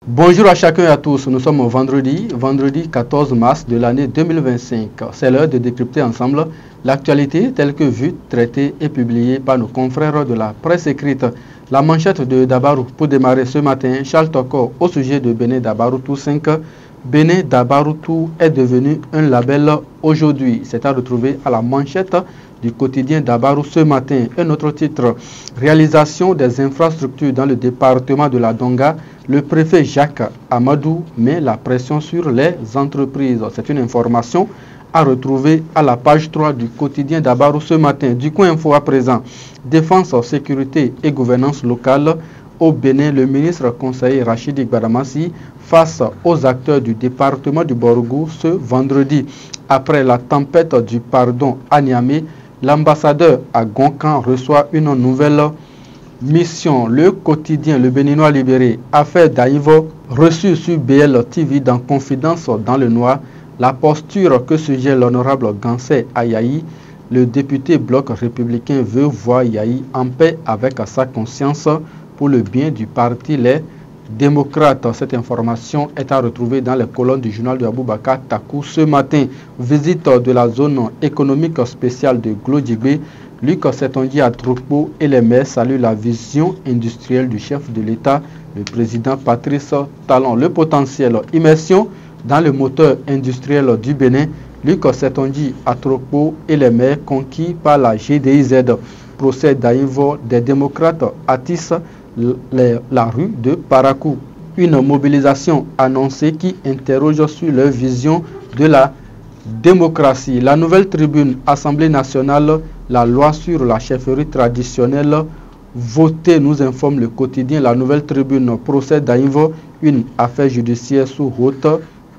Bonjour à chacun et à tous, nous sommes vendredi 14 mars de l'année 2025. C'est l'heure de décrypter ensemble l'actualité telle que vue, traitée et publiée par nos confrères de la presse écrite. La manchette de Dabarou pour démarrer ce matin, Charles Toko au sujet de Béné Dabaroutou 5. Béné Dabaroutou est devenu un label aujourd'hui. C'est à retrouver à la manchette du quotidien Dabarou ce matin. Un autre titre, réalisation des infrastructures dans le département de la Donga. Le préfet Jacques Amadou met la pression sur les entreprises. C'est une information à retrouver à la page 3 du quotidien Dabarou ce matin. Du Coin Info à présent, défense, sécurité et gouvernance locale. Au Bénin, le ministre conseiller Rachidi Gbadamassi face aux acteurs du département du Borgou ce vendredi. Après la tempête du pardon à Niamey, l'ambassadeur à Gonkan reçoit une nouvelle mission. Le quotidien Le Béninois libéré, affaire d'Aïvo, reçu sur BL TV dans Confidence dans le Noir, la posture que suggère l'honorable Gansé Ayaï. Le député bloc républicain veut voir Yaï en paix avec sa conscience pour le bien du parti Les Démocrates. Cette information est à retrouver dans les colonnes du journal de Aboubakar Takou ce matin. Visite de la zone économique spéciale de Glodjibé. Luc Setonji à Troukpo et les maires saluent la vision industrielle du chef de l'État, le président Patrice Talon. Le potentiel immersion dans le moteur industriel du Bénin. Luc Setonji à Troukpo et les maires conquis par la GDIZ. Procès d'Aïvo des démocrates attisse la rue de Parakou. Une mobilisation annoncée qui interroge sur leur vision de la démocratie. La nouvelle tribune Assemblée nationale, la loi sur la chefferie traditionnelle votée, nous informe le quotidien. La nouvelle tribune procès d'Aïvo, une affaire judiciaire sous haute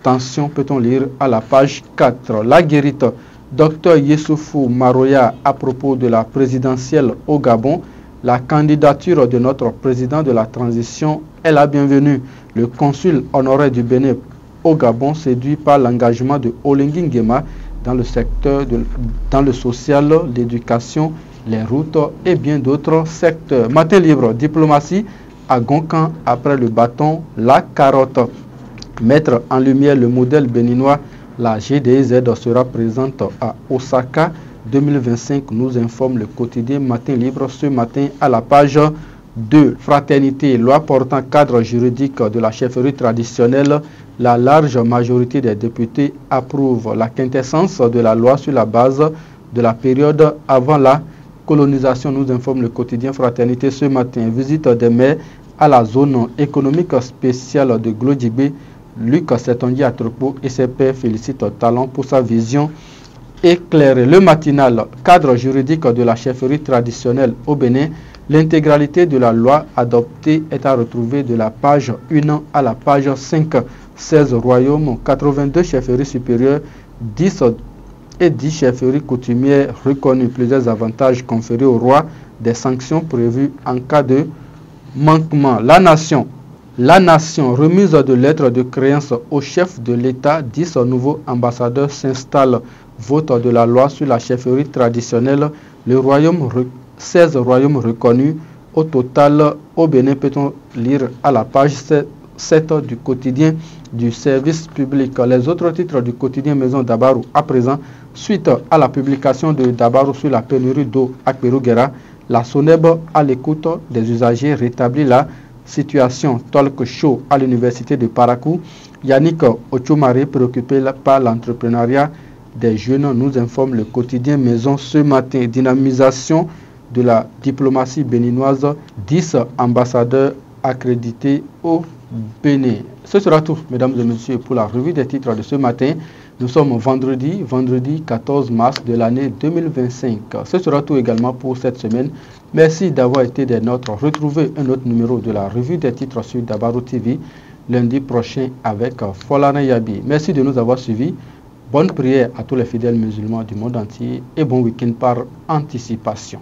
tension, peut-on lire à la page 4. La guérite, Dr Yessoufou Maroya à propos de la présidentielle au Gabon. La candidature de notre président de la transition est la bienvenue. Le consul honoraire du Bénin au Gabon séduit par l'engagement de Olengi Nguema dans le secteur dans le social, l'éducation, les routes et bien d'autres secteurs. Matin libre, diplomatie à Gonkan après le bâton, la carotte. Mettre en lumière le modèle béninois, la GDIZ sera présente à Osaka 2025, nous informe le quotidien Matin Libre ce matin à la page 2. Fraternité, loi portant cadre juridique de la chefferie traditionnelle. La large majorité des députés approuve la quintessence de la loi sur la base de la période avant la colonisation, nous informe le quotidien Fraternité ce matin. Visite des maires à la zone économique spéciale de Glodjibé. Luc Setonji à Troukpo et ses pairs félicitent Talon pour sa vision éclairé. Le matinal, cadre juridique de la chefferie traditionnelle au Bénin. L'intégralité de la loi adoptée est à retrouver de la page 1 à la page 5. 16 royaumes, 82 chefferies supérieures, 10 chefferies coutumières reconnues. Plusieurs avantages conférés au roi, des sanctions prévues en cas de manquement. La nation, remise de lettres de créance au chef de l'État. 10 nouveaux ambassadeurs s'installent. Vote de la loi sur la chefferie traditionnelle. 16 royaumes reconnus. Au total, au Bénin, peut-on lire à la page 7 du quotidien du service public. Les autres titres du quotidien Maison Dabarou à présent, suite à la publication de Dabarou sur la pénurie d'eau à Pérouguera, la SONEB à l'écoute des usagers rétablit la situation. Talk show à l'université de Parakou. Yannick Ochumare préoccupé par l'entrepreneuriat des jeunes, nous informe le quotidien Maison ce matin. Dynamisation de la diplomatie béninoise, 10 ambassadeurs accrédités au Bénin. Ce sera tout, mesdames et messieurs, pour la revue des titres de ce matin. Nous sommes vendredi 14 mars de l'année 2025. Ce sera tout également pour cette semaine. Merci d'avoir été des nôtres. Retrouvez un autre numéro de la revue des titres sur Dabarou TV lundi prochain avec Folana Yabi. Merci de nous avoir suivis. Bonne prière à tous les fidèles musulmans du monde entier et bon week-end par anticipation.